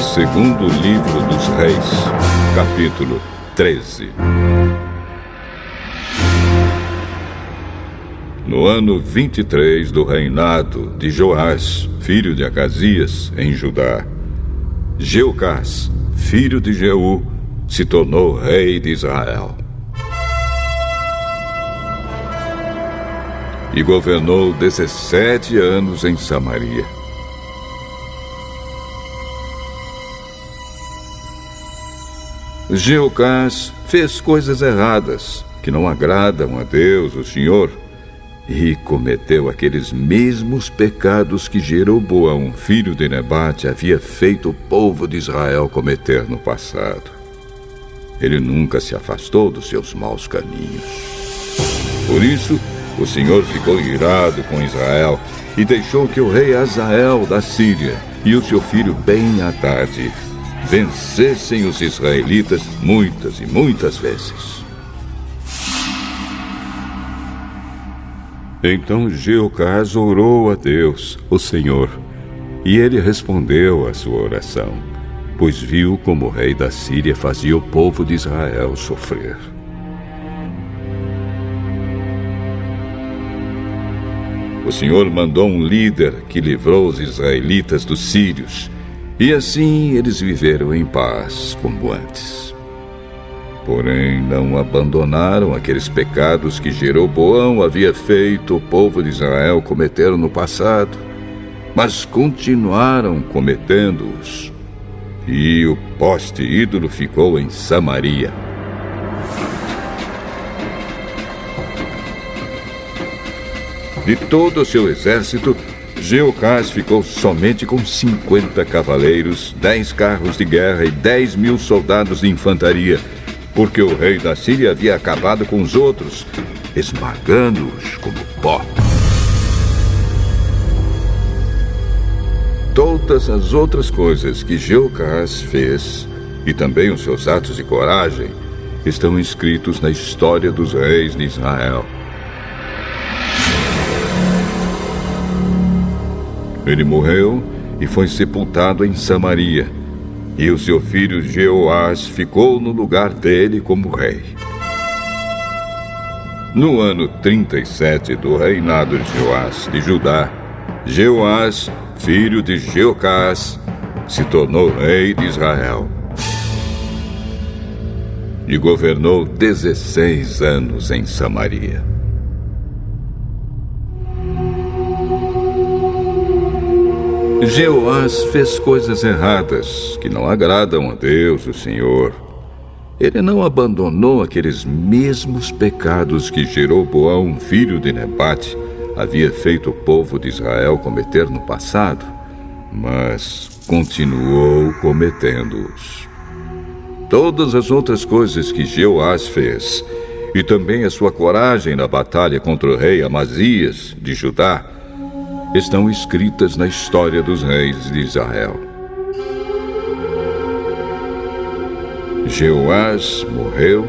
Segundo livro dos Reis, capítulo 13. No ano 23 do reinado de Joás, filho de Acasias, em Judá, Jeocás, filho de Jeú, se tornou rei de Israel. E governou 17 anos em Samaria. Jeocás fez coisas erradas, que não agradam a Deus, o Senhor, e cometeu aqueles mesmos pecados que Jeroboão, filho de Nebate, havia feito o povo de Israel cometer no passado. Ele nunca se afastou dos seus maus caminhos. Por isso, o Senhor ficou irado com Israel e deixou que o rei Hazael da Síria e o seu filho Ben-Hadad vencessem os israelitas muitas e muitas vezes. Então Jeocás orou a Deus, o Senhor, e ele respondeu à sua oração, pois viu como o rei da Síria fazia o povo de Israel sofrer. O Senhor mandou um líder que livrou os israelitas dos sírios, e assim eles viveram em paz como antes. Porém, não abandonaram aqueles pecados que Jeroboão havia feito o povo de Israel cometer no passado, mas continuaram cometendo-os. E o poste ídolo ficou em Samaria. De todo o seu exército, Jeocás ficou somente com 50 cavaleiros, 10 carros de guerra e 10.000 soldados de infantaria, porque o rei da Síria havia acabado com os outros, esmagando-os como pó. Todas as outras coisas que Jeocás fez, e também os seus atos de coragem, estão escritos na história dos reis de Israel. Ele morreu e foi sepultado em Samaria, e o seu filho Jeoás ficou no lugar dele como rei. No ano 37 do reinado de Joás de Judá, Jeoás, filho de Jeocás, se tornou rei de Israel. E governou 16 anos em Samaria. Jeoás fez coisas erradas que não agradam a Deus, o Senhor. Ele não abandonou aqueles mesmos pecados que Jeroboão, filho de Nebate, havia feito o povo de Israel cometer no passado, mas continuou cometendo-os. Todas as outras coisas que Jeoás fez, e também a sua coragem na batalha contra o rei Amazias de Judá, estão escritas na história dos reis de Israel. Jeoás morreu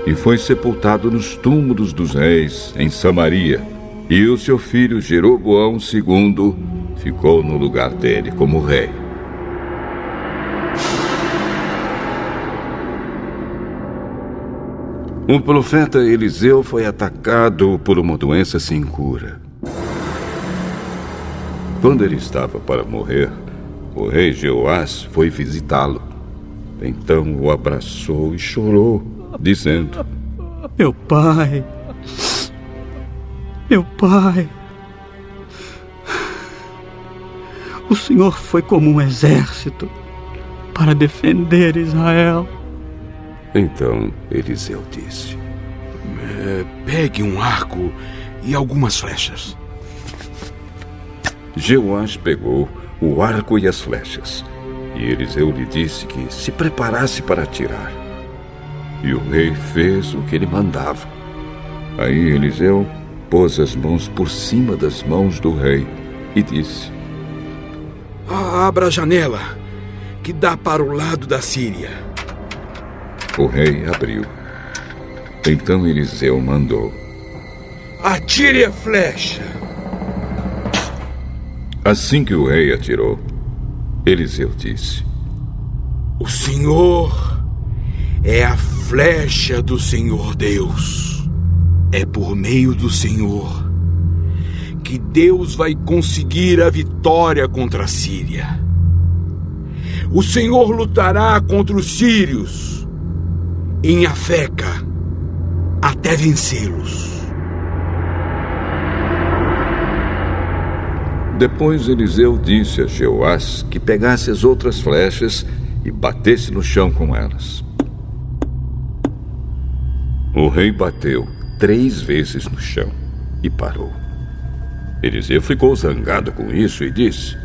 e foi sepultado nos túmulos dos reis em Samaria, e o seu filho Jeroboão II ficou no lugar dele como rei. O profeta Eliseu foi atacado por uma doença sem cura. Quando ele estava para morrer, o rei Jeoás foi visitá-lo. Então o abraçou e chorou, dizendo: Meu pai, o Senhor foi como um exército para defender Israel. Então Eliseu disse: Pegue um arco e algumas flechas. Jeoás pegou o arco e as flechas, e Eliseu lhe disse que se preparasse para atirar. E o rei fez o que ele mandava. Aí Eliseu pôs as mãos por cima das mãos do rei e disse: Abra a janela, que dá para o lado da Síria. O rei abriu. Então Eliseu mandou: Atire a flecha. Assim que o rei atirou, Eliseu disse: O Senhor é a flecha do Senhor Deus. É por meio do Senhor que Deus vai conseguir a vitória contra a Síria. O Senhor lutará contra os sírios em Afeca até vencê-los. Depois Eliseu disse a Jeoás que pegasse as outras flechas e batesse no chão com elas. O rei bateu 3 vezes no chão e parou. Eliseu ficou zangado com isso e disse: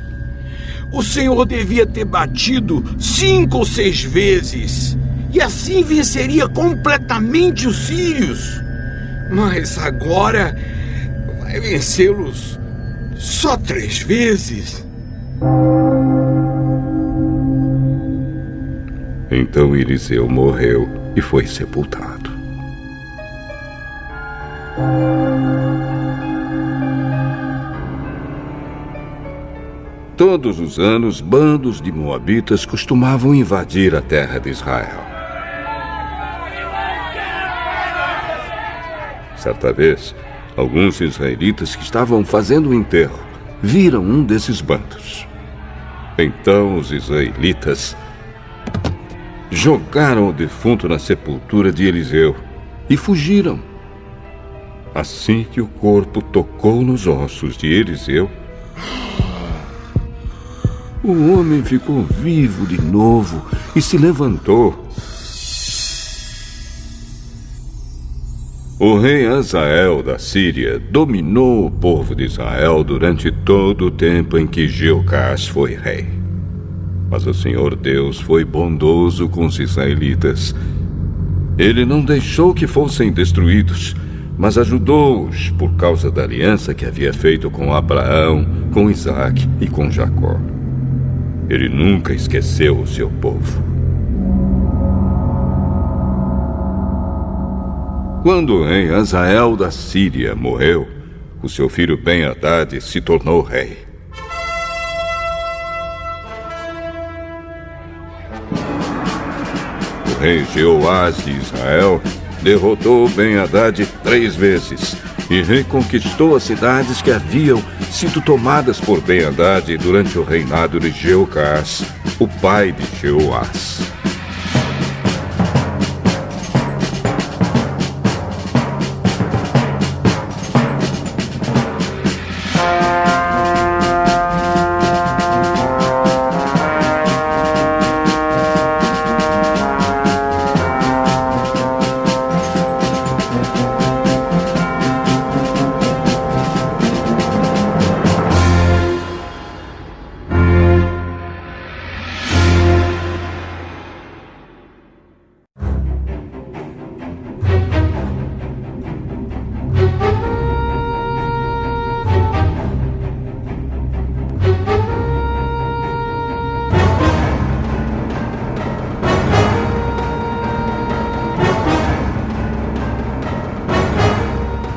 O Senhor devia ter batido 5 ou 6 vezes, e assim venceria completamente os sírios. Mas agora vai vencê-los só 3 vezes. Então Eliseu morreu e foi sepultado. Todos os anos, bandos de moabitas costumavam invadir a terra de Israel. Certa vez, alguns israelitas que estavam fazendo o enterro viram um desses bandos. Então os israelitas jogaram o defunto na sepultura de Eliseu e fugiram. Assim que o corpo tocou nos ossos de Eliseu, o homem ficou vivo de novo e se levantou. O rei Hazael da Síria dominou o povo de Israel durante todo o tempo em que Jeocás foi rei. Mas o Senhor Deus foi bondoso com os israelitas. Ele não deixou que fossem destruídos, mas ajudou-os por causa da aliança que havia feito com Abraão, com Isaque e com Jacó. Ele nunca esqueceu o seu povo. Quando o rei Hazael da Síria morreu, o seu filho Ben-Hadad se tornou rei. O rei Jeoás de Israel derrotou Ben-Hadad 3 vezes e reconquistou as cidades que haviam sido tomadas por Ben-Hadad durante o reinado de Jeocás, o pai de Jeoás.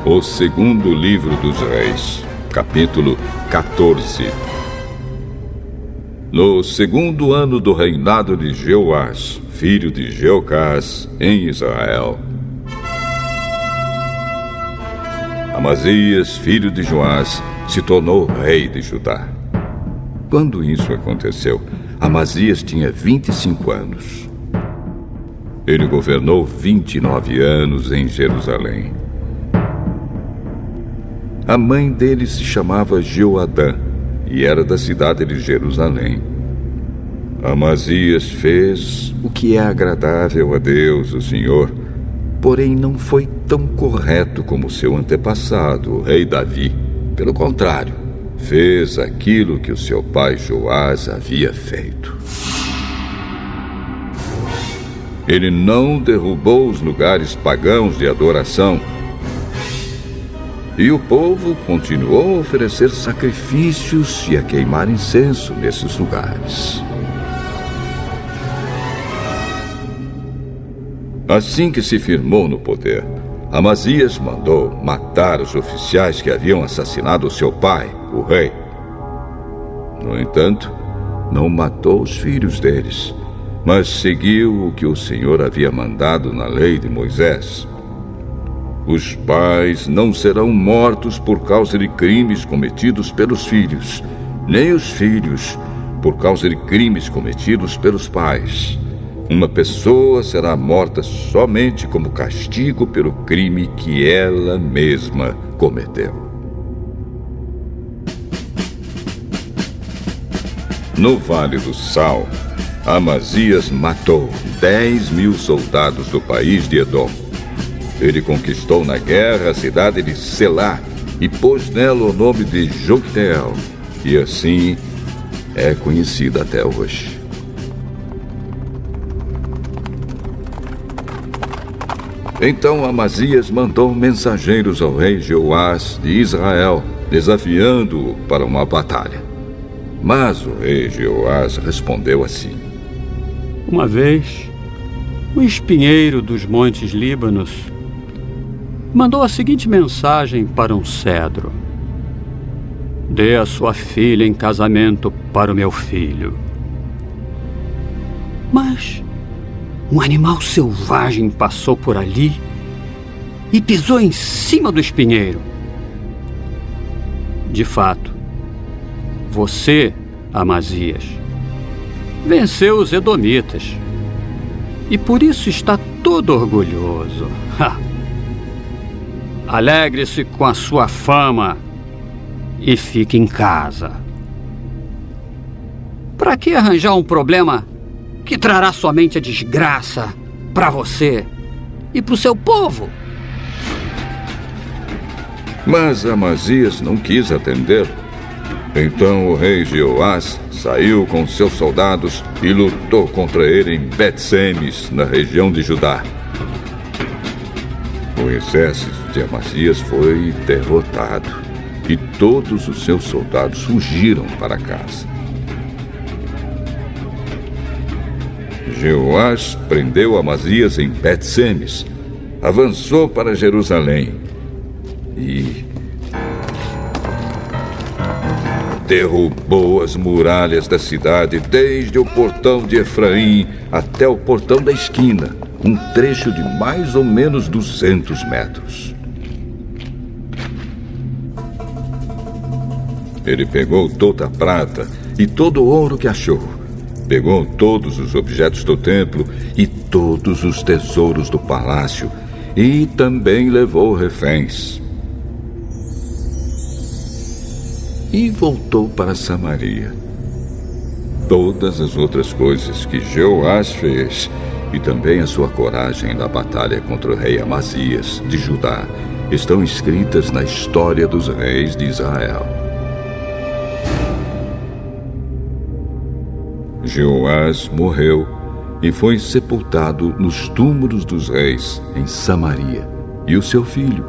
O segundo livro dos Reis, capítulo 14. No segundo ano do reinado de Jeoás, filho de Jeocás, em Israel, Amazias, filho de Joás, se tornou rei de Judá. Quando isso aconteceu, Amazias tinha 25 anos. Ele governou 29 anos em Jerusalém. A mãe dele se chamava Jeoadã e era da cidade de Jerusalém. Amazias fez o que é agradável a Deus, o Senhor, porém não foi tão correto como seu antepassado, o rei Davi. Pelo contrário, fez aquilo que o seu pai Joás havia feito. Ele não derrubou os lugares pagãos de adoração, e o povo continuou a oferecer sacrifícios e a queimar incenso nesses lugares. Assim que se firmou no poder, Amazias mandou matar os oficiais que haviam assassinado seu pai, o rei. No entanto, não matou os filhos deles, mas seguiu o que o Senhor havia mandado na lei de Moisés. Os pais não serão mortos por causa de crimes cometidos pelos filhos, nem os filhos por causa de crimes cometidos pelos pais. Uma pessoa será morta somente como castigo pelo crime que ela mesma cometeu. No Vale do Sal, Amazias matou 10.000 soldados do país de Edom. Ele conquistou na guerra a cidade de Selá e pôs nela o nome de Jocteel, e assim é conhecida até hoje. Então Amazias mandou mensageiros ao rei Jeoás de Israel, desafiando-o para uma batalha. Mas o rei Jeoás respondeu assim: Uma vez, o espinheiro dos montes Líbanos mandou a seguinte mensagem para um cedro: Dê a sua filha em casamento para o meu filho. Mas um animal selvagem passou por ali e pisou em cima do espinheiro. De fato, você, Amazias, venceu os edomitas e por isso está todo orgulhoso. Alegre-se com a sua fama e fique em casa. Para que arranjar um problema que trará somente a desgraça para você e para o seu povo? Mas Amazias não quis atender. Então o rei Jeoás saiu com seus soldados e lutou contra ele em Bet-Semes, na região de Judá. O exército de Amazias foi derrotado e todos os seus soldados fugiram para casa. Jeoás prendeu Amazias em Bet-Semes, avançou para Jerusalém e derrubou as muralhas da cidade, desde o portão de Efraim até o portão da esquina, um trecho de mais ou menos 200 metros. Ele pegou toda a prata e todo o ouro que achou. Pegou todos os objetos do templo e todos os tesouros do palácio, e também levou reféns. E voltou para Samaria. Todas as outras coisas que Jeoás fez, e também a sua coragem na batalha contra o rei Amazias de Judá, estão escritas na história dos reis de Israel. Jeoás morreu e foi sepultado nos túmulos dos reis em Samaria. E o seu filho,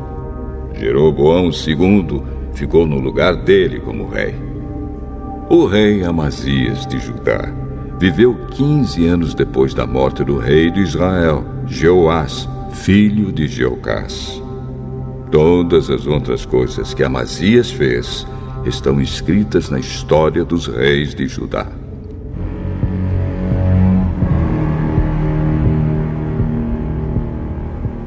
Jeroboão II, ficou no lugar dele como rei. O rei Amazias de Judá viveu 15 anos depois da morte do rei de Israel, Jeoás, filho de Jeocás. Todas as outras coisas que Amazias fez estão escritas na história dos reis de Judá.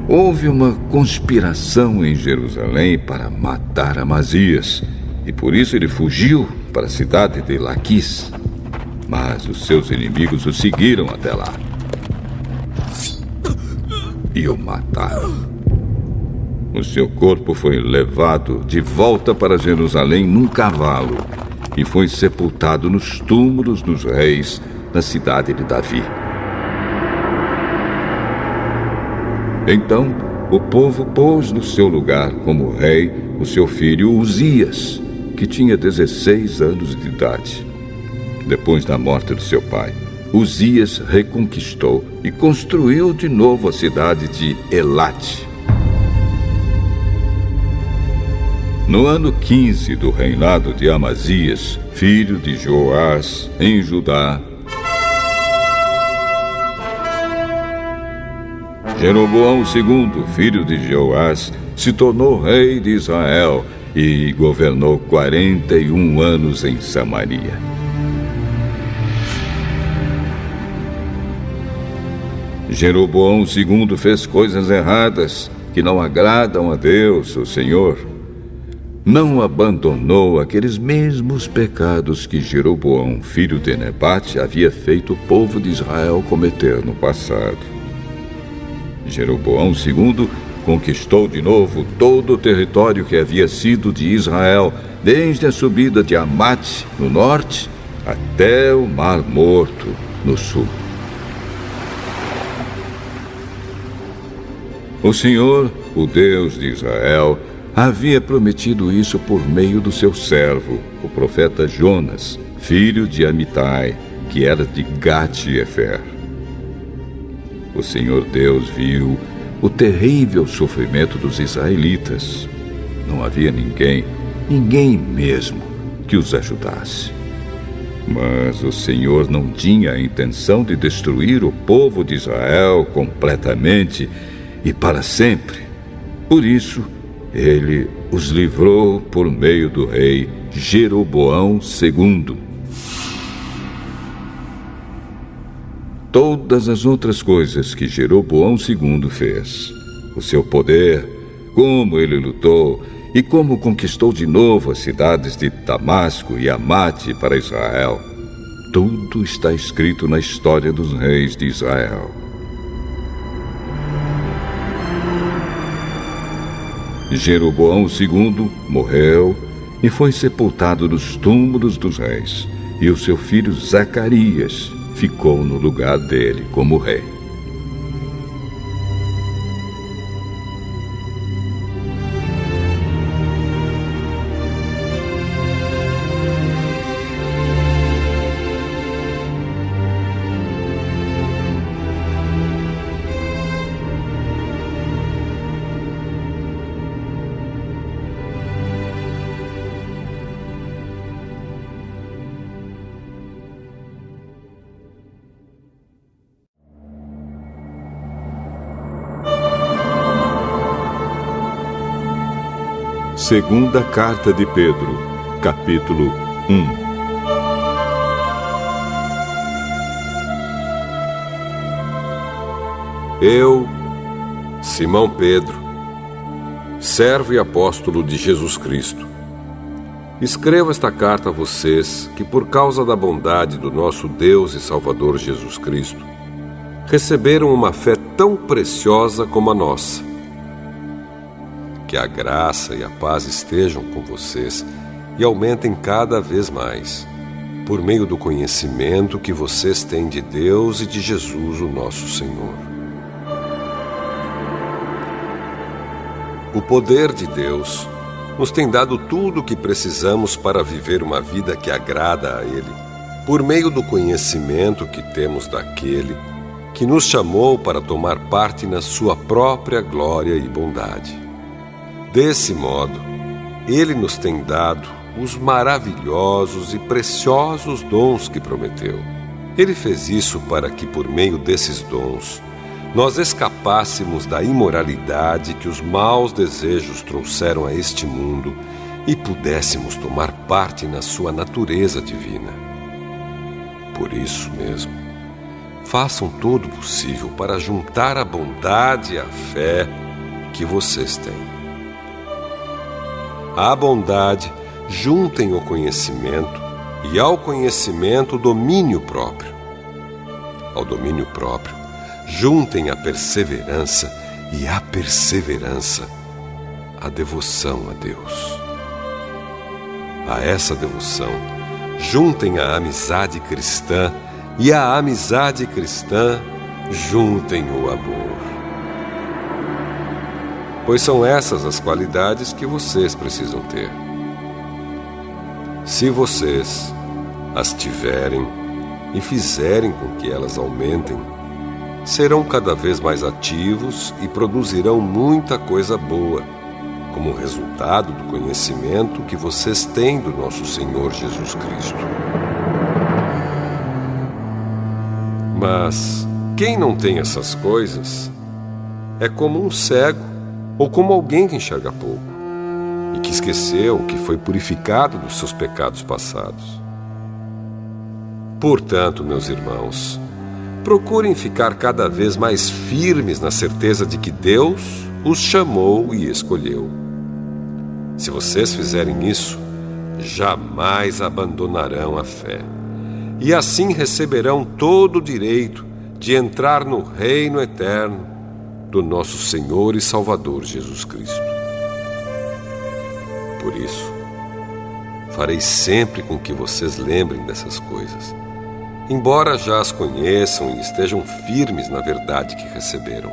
Houve uma conspiração em Jerusalém para matar Amazias, e por isso ele fugiu para a cidade de Laquis. Mas os seus inimigos o seguiram até lá e o mataram. O seu corpo foi levado de volta para Jerusalém num cavalo e foi sepultado nos túmulos dos reis na cidade de Davi. Então, o povo pôs no seu lugar como rei o seu filho Uzias, que tinha 16 anos de idade. Depois da morte do seu pai, Uzias reconquistou e construiu de novo a cidade de Elate. No ano 15 do reinado de Amazias, filho de Joás, em Judá, Jeroboão II, filho de Joás, se tornou rei de Israel e governou 41 anos em Samaria. Jeroboão II fez coisas erradas que não agradam a Deus, o Senhor. Não abandonou aqueles mesmos pecados que Jeroboão, filho de Nebate, havia feito o povo de Israel cometer no passado. Jeroboão II conquistou de novo todo o território que havia sido de Israel, desde a subida de Amate, no norte, até o Mar Morto, no sul. O Senhor, o Deus de Israel, havia prometido isso por meio do seu servo, o profeta Jonas, filho de Amitai, que era de Gate-Efer. O Senhor Deus viu o terrível sofrimento dos israelitas. Não havia ninguém mesmo, que os ajudasse. Mas o Senhor não tinha a intenção de destruir o povo de Israel completamente e para sempre. Por isso, ele os livrou por meio do rei Jeroboão II. Todas as outras coisas que Jeroboão II fez, o seu poder, como ele lutou e como conquistou de novo as cidades de Damasco e Amate para Israel, tudo está escrito na história dos reis de Israel. Jeroboão II morreu e foi sepultado nos túmulos dos reis, e o seu filho Zacarias ficou no lugar dele como rei. Segunda Carta de Pedro, capítulo 1. Eu, Simão Pedro, servo e apóstolo de Jesus Cristo, escrevo esta carta a vocês que, por causa da bondade do nosso Deus e Salvador Jesus Cristo, receberam uma fé tão preciosa como a nossa. Que a graça e a paz estejam com vocês e aumentem cada vez mais, por meio do conhecimento que vocês têm de Deus e de Jesus, o nosso Senhor. O poder de Deus nos tem dado tudo o que precisamos para viver uma vida que agrada a Ele, por meio do conhecimento que temos daquele que nos chamou para tomar parte na sua própria glória e bondade. Desse modo, Ele nos tem dado os maravilhosos e preciosos dons que prometeu. Ele fez isso para que, por meio desses dons, nós escapássemos da imoralidade que os maus desejos trouxeram a este mundo e pudéssemos tomar parte na sua natureza divina. Por isso mesmo, façam todo o possível para juntar a bondade e a fé que vocês têm. À bondade, juntem o conhecimento, e ao conhecimento, o domínio próprio. Ao domínio próprio, juntem a perseverança, e à perseverança, a devoção a Deus. A essa devoção, juntem a amizade cristã, e à amizade cristã, juntem o amor. Pois são essas as qualidades que vocês precisam ter. Se vocês as tiverem e fizerem com que elas aumentem, serão cada vez mais ativos e produzirão muita coisa boa, como resultado do conhecimento que vocês têm do nosso Senhor Jesus Cristo. Mas quem não tem essas coisas é como um cego, ou como alguém que enxerga pouco, e que esqueceu que foi purificado dos seus pecados passados. Portanto, meus irmãos, procurem ficar cada vez mais firmes na certeza de que Deus os chamou e escolheu. Se vocês fizerem isso, jamais abandonarão a fé. E assim receberão todo o direito de entrar no reino eterno do nosso Senhor e Salvador Jesus Cristo. Por isso, farei sempre com que vocês lembrem dessas coisas, embora já as conheçam e estejam firmes na verdade que receberam.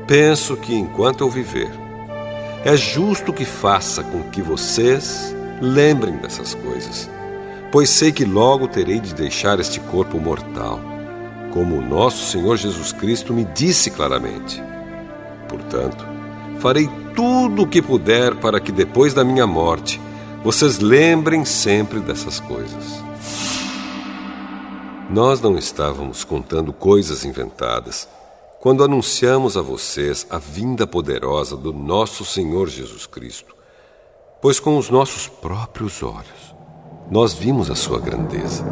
Penso que, enquanto eu viver, é justo que faça com que vocês lembrem dessas coisas, pois sei que logo terei de deixar este corpo mortal, como o nosso Senhor Jesus Cristo me disse claramente. Portanto, farei tudo o que puder para que depois da minha morte vocês lembrem sempre dessas coisas. Nós não estávamos contando coisas inventadas quando anunciamos a vocês a vinda poderosa do nosso Senhor Jesus Cristo, pois com os nossos próprios olhos nós vimos a sua grandeza.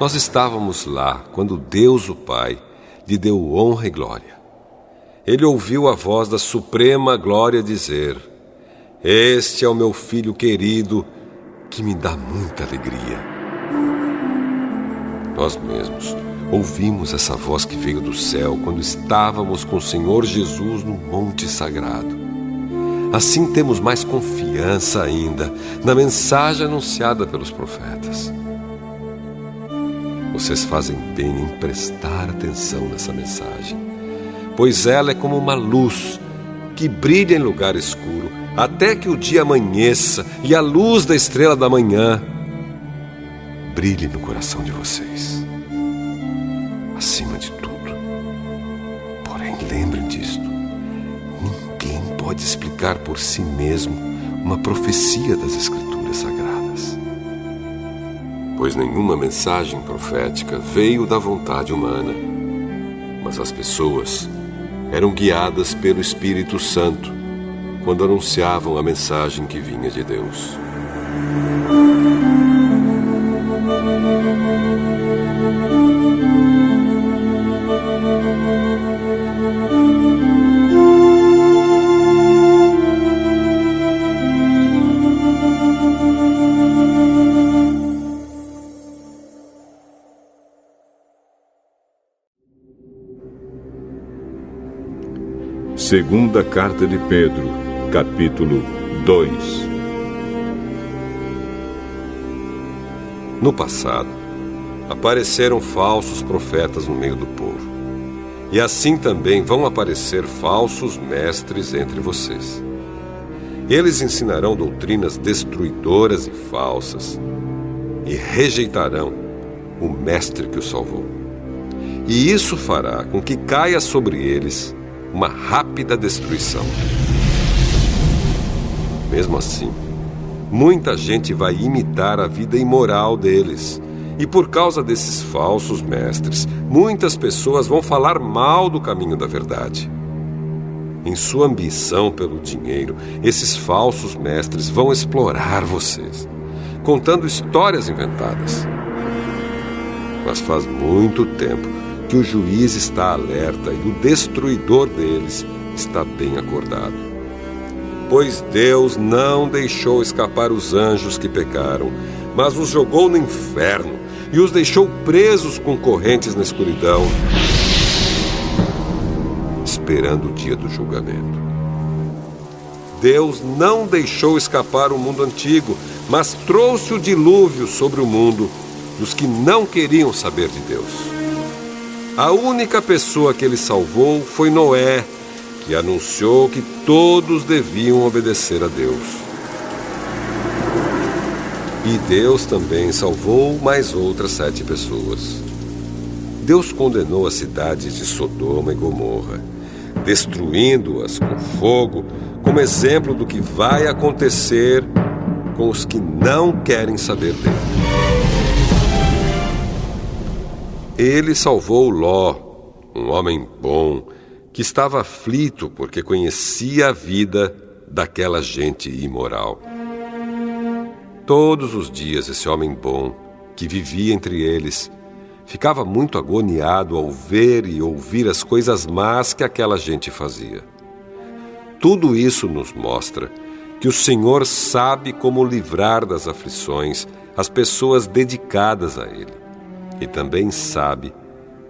Nós estávamos lá quando Deus, o Pai, lhe deu honra e glória. Ele ouviu a voz da suprema glória dizer: "Este é o meu filho querido, que me dá muita alegria." Nós mesmos ouvimos essa voz que veio do céu quando estávamos com o Senhor Jesus no Monte Sagrado. Assim temos mais confiança ainda na mensagem anunciada pelos profetas. Vocês fazem bem em prestar atenção nessa mensagem, pois ela é como uma luz que brilha em lugar escuro até que o dia amanheça e a luz da estrela da manhã brilhe no coração de vocês. Acima de tudo, porém, lembrem disto: ninguém pode explicar por si mesmo uma profecia das Escrituras Sagradas, pois nenhuma mensagem profética veio da vontade humana, mas as pessoas eram guiadas pelo Espírito Santo quando anunciavam a mensagem que vinha de Deus. Segunda Carta de Pedro, capítulo 2. No passado, apareceram falsos profetas no meio do povo, e assim também vão aparecer falsos mestres entre vocês. Eles ensinarão doutrinas destruidoras e falsas, e rejeitarão o mestre que os salvou. E isso fará com que caia sobre eles uma rápida destruição. Mesmo assim, muita gente vai imitar a vida imoral deles. E por causa desses falsos mestres, muitas pessoas vão falar mal do caminho da verdade. Em sua ambição pelo dinheiro, esses falsos mestres vão explorar vocês, contando histórias inventadas. Mas faz muito tempo que o juiz está alerta e o destruidor deles está bem acordado. Pois Deus não deixou escapar os anjos que pecaram, mas os jogou no inferno e os deixou presos com correntes na escuridão, esperando o dia do julgamento. Deus não deixou escapar o mundo antigo, mas trouxe o dilúvio sobre o mundo dos que não queriam saber de Deus. A única pessoa que ele salvou foi Noé, que anunciou que todos deviam obedecer a Deus. E Deus também salvou mais outras 7 pessoas. Deus condenou as cidades de Sodoma e Gomorra, destruindo-as com fogo, como exemplo do que vai acontecer com os que não querem saber dele. Ele salvou Ló, um homem bom, que estava aflito porque conhecia a vida daquela gente imoral. Todos os dias esse homem bom, que vivia entre eles, ficava muito agoniado ao ver e ouvir as coisas más que aquela gente fazia. Tudo isso nos mostra que o Senhor sabe como livrar das aflições as pessoas dedicadas a Ele, e também sabe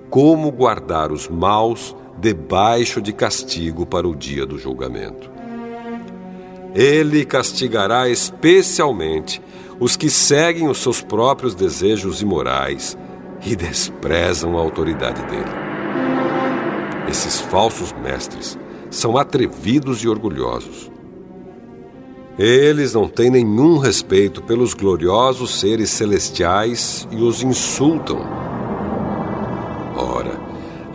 como guardar os maus debaixo de castigo para o dia do julgamento. Ele castigará especialmente os que seguem os seus próprios desejos imorais e desprezam a autoridade dele. Esses falsos mestres são atrevidos e orgulhosos. Eles não têm nenhum respeito pelos gloriosos seres celestiais e os insultam. Ora,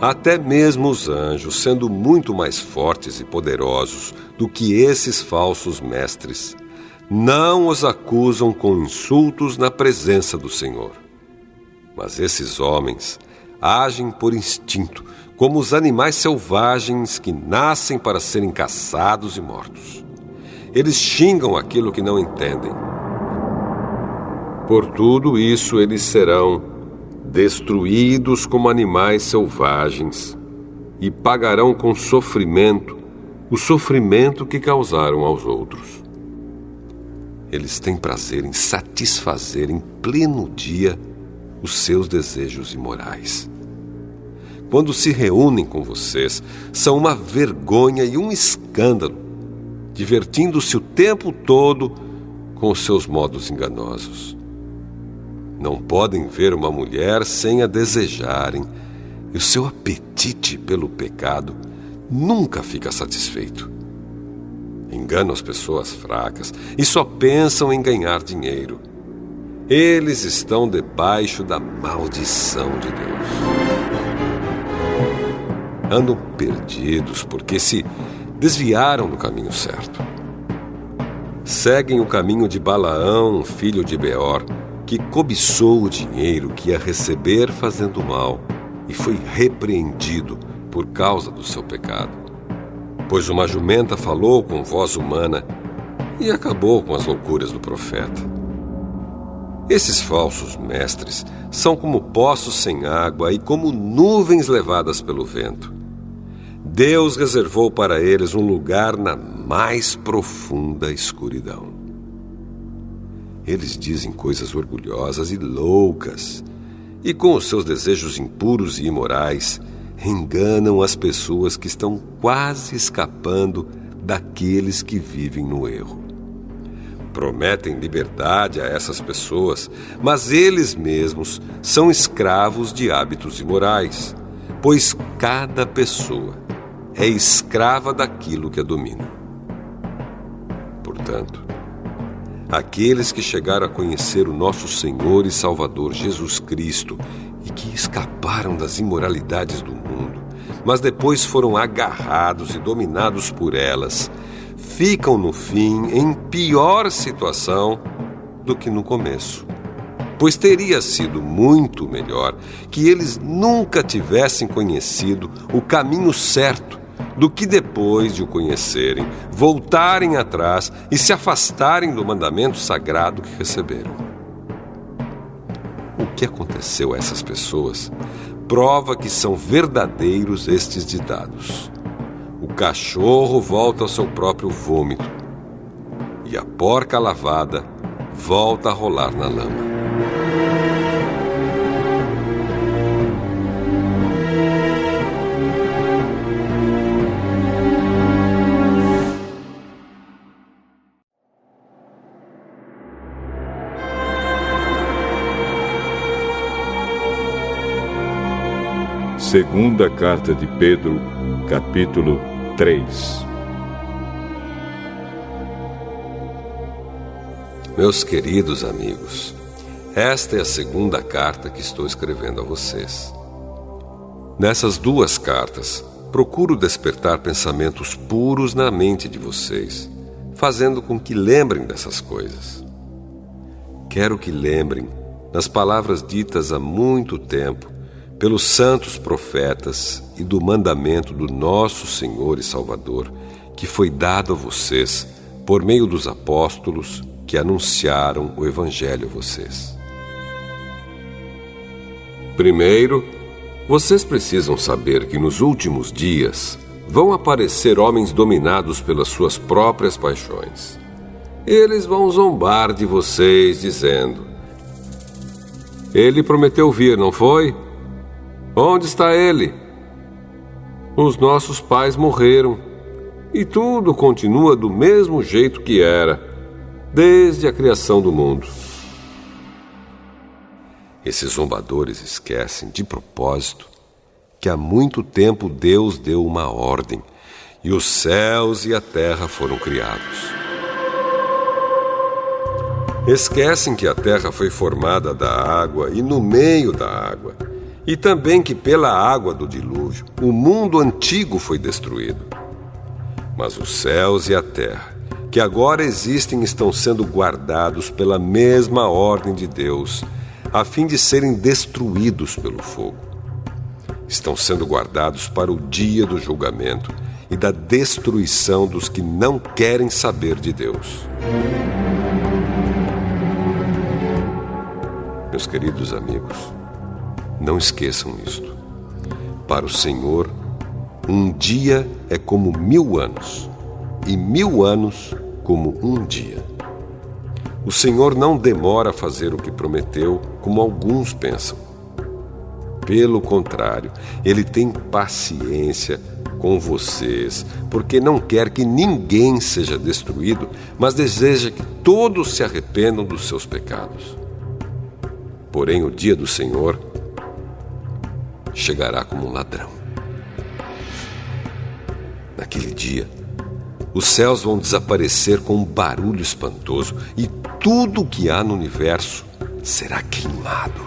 até mesmo os anjos, sendo muito mais fortes e poderosos do que esses falsos mestres, não os acusam com insultos na presença do Senhor. Mas esses homens agem por instinto, como os animais selvagens que nascem para serem caçados e mortos. Eles xingam aquilo que não entendem. Por tudo isso, eles serão destruídos como animais selvagens e pagarão com sofrimento o sofrimento que causaram aos outros. Eles têm prazer em satisfazer em pleno dia os seus desejos imorais. Quando se reúnem com vocês, são uma vergonha e um escândalo, divertindo-se o tempo todo com os seus modos enganosos. Não podem ver uma mulher sem a desejarem, e o seu apetite pelo pecado nunca fica satisfeito. Enganam as pessoas fracas e só pensam em ganhar dinheiro. Eles estão debaixo da maldição de Deus. Andam perdidos porque se desviaram do caminho certo. Seguem o caminho de Balaão, filho de Beor, que cobiçou o dinheiro que ia receber fazendo mal e foi repreendido por causa do seu pecado. Pois uma jumenta falou com voz humana e acabou com as loucuras do profeta. Esses falsos mestres são como poços sem água e como nuvens levadas pelo vento. Deus reservou para eles um lugar na mais profunda escuridão. Eles dizem coisas orgulhosas e loucas, e com os seus desejos impuros e imorais, enganam as pessoas que estão quase escapando daqueles que vivem no erro. Prometem liberdade a essas pessoas, mas eles mesmos são escravos de hábitos imorais, pois cada pessoa é escrava daquilo que a domina. Portanto, aqueles que chegaram a conhecer o nosso Senhor e Salvador Jesus Cristo e que escaparam das imoralidades do mundo, mas depois foram agarrados e dominados por elas, ficam no fim em pior situação do que no começo. Pois teria sido muito melhor que eles nunca tivessem conhecido o caminho certo do que depois de o conhecerem, voltarem atrás e se afastarem do mandamento sagrado que receberam. O que aconteceu a essas pessoas prova que são verdadeiros estes ditados. O cachorro volta ao seu próprio vômito e a porca lavada volta a rolar na lama. Segunda Carta de Pedro, capítulo 3. Meus queridos amigos, esta é a segunda carta que estou escrevendo a vocês. Nessas duas cartas, procuro despertar pensamentos puros na mente de vocês, fazendo com que lembrem dessas coisas. Quero que lembrem das palavras ditas há muito tempo pelos santos profetas e do mandamento do nosso Senhor e Salvador, que foi dado a vocês por meio dos apóstolos que anunciaram o Evangelho a vocês. Primeiro, vocês precisam saber que nos últimos dias vão aparecer homens dominados pelas suas próprias paixões. Eles vão zombar de vocês, dizendo: ele prometeu vir, não foi? Onde está ele? Os nossos pais morreram e tudo continua do mesmo jeito que era, desde a criação do mundo. Esses zombadores esquecem, de propósito, que há muito tempo Deus deu uma ordem e os céus e a terra foram criados. Esquecem que a terra foi formada da água e no meio da água, e também que pela água do dilúvio o mundo antigo foi destruído. Mas os céus e a terra, que agora existem, estão sendo guardados pela mesma ordem de Deus, a fim de serem destruídos pelo fogo. Estão sendo guardados para o dia do julgamento e da destruição dos que não querem saber de Deus. Meus queridos amigos, não esqueçam isto. Para o Senhor, um dia é como 1000 anos, e 1000 anos como um dia. O Senhor não demora a fazer o que prometeu, como alguns pensam. Pelo contrário, Ele tem paciência com vocês, porque não quer que ninguém seja destruído, mas deseja que todos se arrependam dos seus pecados. Porém, o dia do Senhor chegará como um ladrão. Naquele dia, os céus vão desaparecer com um barulho espantoso e tudo o que há no universo será queimado.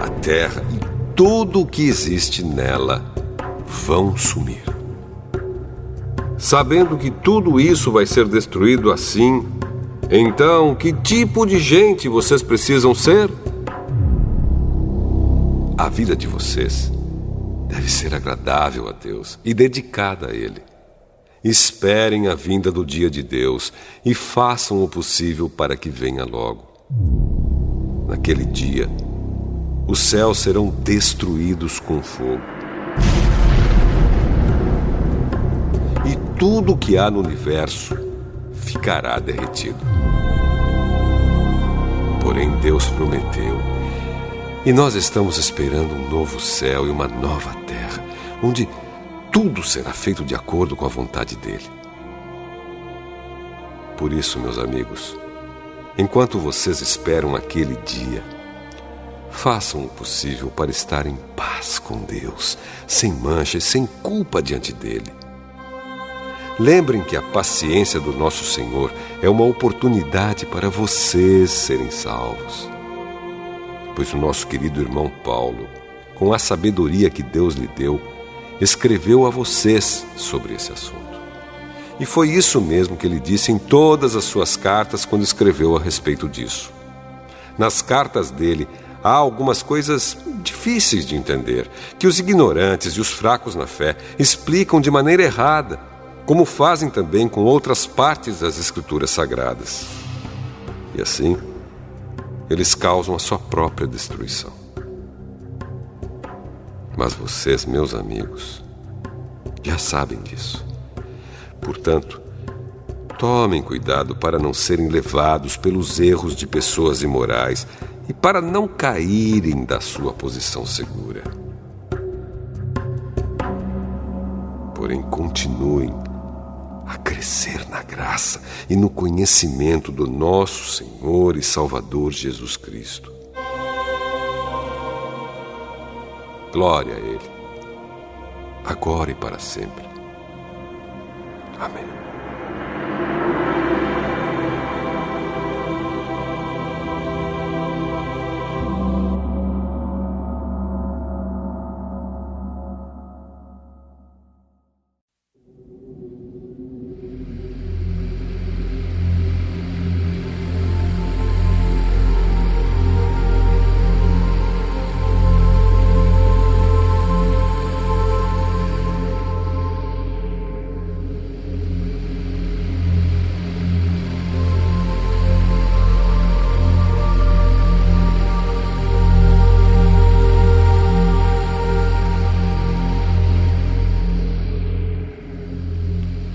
A terra e tudo o que existe nela vão sumir. Sabendo que tudo isso vai ser destruído assim, então, que tipo de gente vocês precisam ser? A vida de vocês deve ser agradável a Deus e dedicada a Ele. Esperem a vinda do dia de Deus e façam o possível para que venha logo. Naquele dia, os céus serão destruídos com fogo. E tudo o que há no universo ficará derretido. Porém, Deus prometeu, e nós estamos esperando um novo céu e uma nova terra, onde tudo será feito de acordo com a vontade dele. Por isso, meus amigos, enquanto vocês esperam aquele dia, façam o possível para estar em paz com Deus, sem mancha e sem culpa diante dele. Lembrem que a paciência do nosso Senhor é uma oportunidade para vocês serem salvos. Pois o nosso querido irmão Paulo, com a sabedoria que Deus lhe deu, escreveu a vocês sobre esse assunto. E foi isso mesmo que ele disse em todas as suas cartas quando escreveu a respeito disso. Nas cartas dele, há algumas coisas difíceis de entender, que os ignorantes e os fracos na fé explicam de maneira errada, como fazem também com outras partes das Escrituras Sagradas. E assim, eles causam a sua própria destruição. Mas vocês, meus amigos, já sabem disso. Portanto, tomem cuidado para não serem levados pelos erros de pessoas imorais e para não caírem da sua posição segura. Porém, continuem a crescer na graça e no conhecimento do nosso Senhor e Salvador Jesus Cristo. Glória a Ele, agora e para sempre. Amém.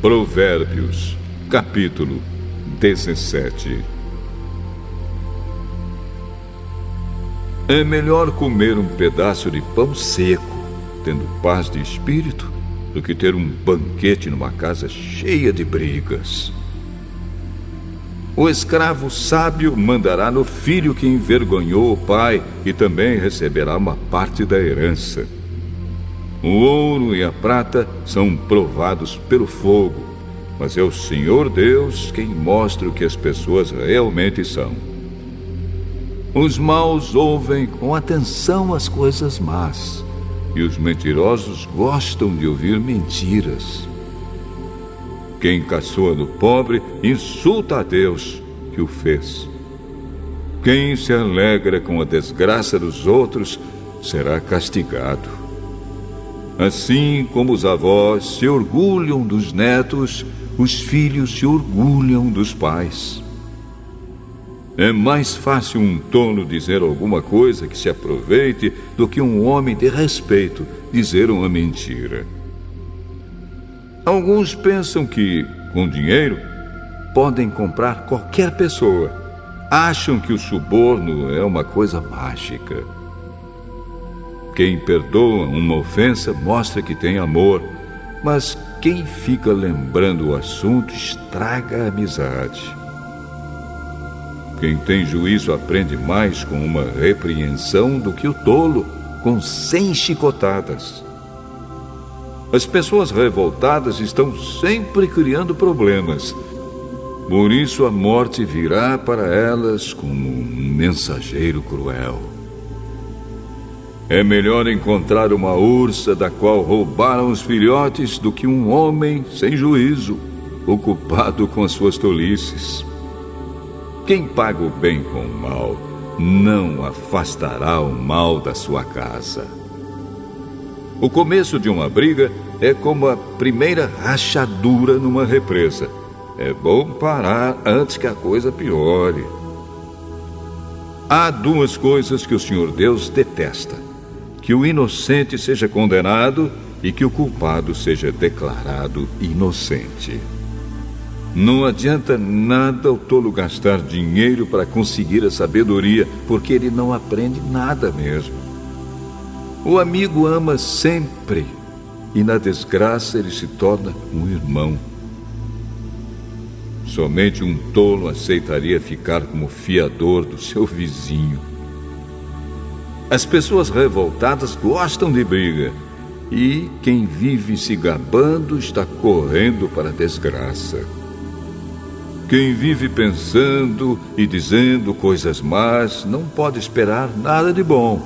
Provérbios, capítulo 17. É melhor comer um pedaço de pão seco, tendo paz de espírito, do que ter um banquete numa casa cheia de brigas. O escravo sábio mandará no filho que envergonhou o pai e também receberá uma parte da herança. O ouro e a prata são provados pelo fogo, mas é o Senhor Deus quem mostra o que as pessoas realmente são. Os maus ouvem com atenção as coisas más, e os mentirosos gostam de ouvir mentiras. Quem caçoa do pobre insulta a Deus que o fez. Quem se alegra com a desgraça dos outros será castigado. Assim como os avós se orgulham dos netos, os filhos se orgulham dos pais. É mais fácil um tolo dizer alguma coisa que se aproveite do que um homem de respeito dizer uma mentira. Alguns pensam que, com dinheiro, podem comprar qualquer pessoa. Acham que o suborno é uma coisa mágica. Quem perdoa uma ofensa mostra que tem amor, mas quem fica lembrando o assunto estraga a amizade. Quem tem juízo aprende mais com uma repreensão do que o tolo com 100 chicotadas. As pessoas revoltadas estão sempre criando problemas. Por isso a morte virá para elas como um mensageiro cruel. É melhor encontrar uma ursa da qual roubaram os filhotes do que um homem sem juízo, ocupado com as suas tolices. Quem paga o bem com o mal não afastará o mal da sua casa. O começo de uma briga é como a primeira rachadura numa represa. É bom parar antes que a coisa piore. Há duas coisas que o Senhor Deus detesta: que o inocente seja condenado e que o culpado seja declarado inocente. Não adianta nada o tolo gastar dinheiro para conseguir a sabedoria, porque ele não aprende nada mesmo. O amigo ama sempre, e na desgraça ele se torna um irmão. Somente um tolo aceitaria ficar como fiador do seu vizinho. As pessoas revoltadas gostam de briga, e quem vive se gabando está correndo para a desgraça. Quem vive pensando e dizendo coisas más não pode esperar nada de bom,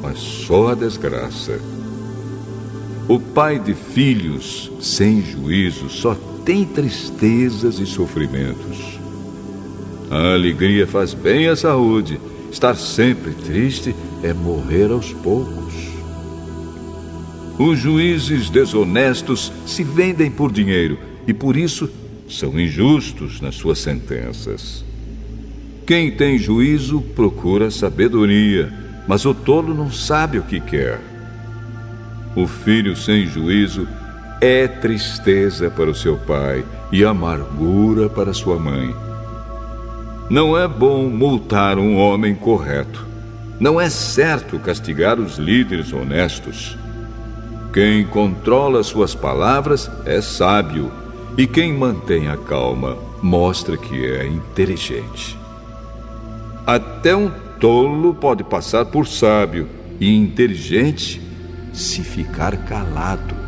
mas só a desgraça. O pai de filhos sem juízo só tem tristezas e sofrimentos. A alegria faz bem à saúde. Estar sempre triste é morrer aos poucos. Os juízes desonestos se vendem por dinheiro e por isso são injustos nas suas sentenças. Quem tem juízo procura sabedoria, mas o tolo não sabe o que quer. O filho sem juízo é tristeza para o seu pai e amargura para sua mãe. Não é bom multar um homem correto. Não é certo castigar os líderes honestos. Quem controla suas palavras é sábio, e quem mantém a calma mostra que é inteligente. Até um tolo pode passar por sábio e inteligente se ficar calado.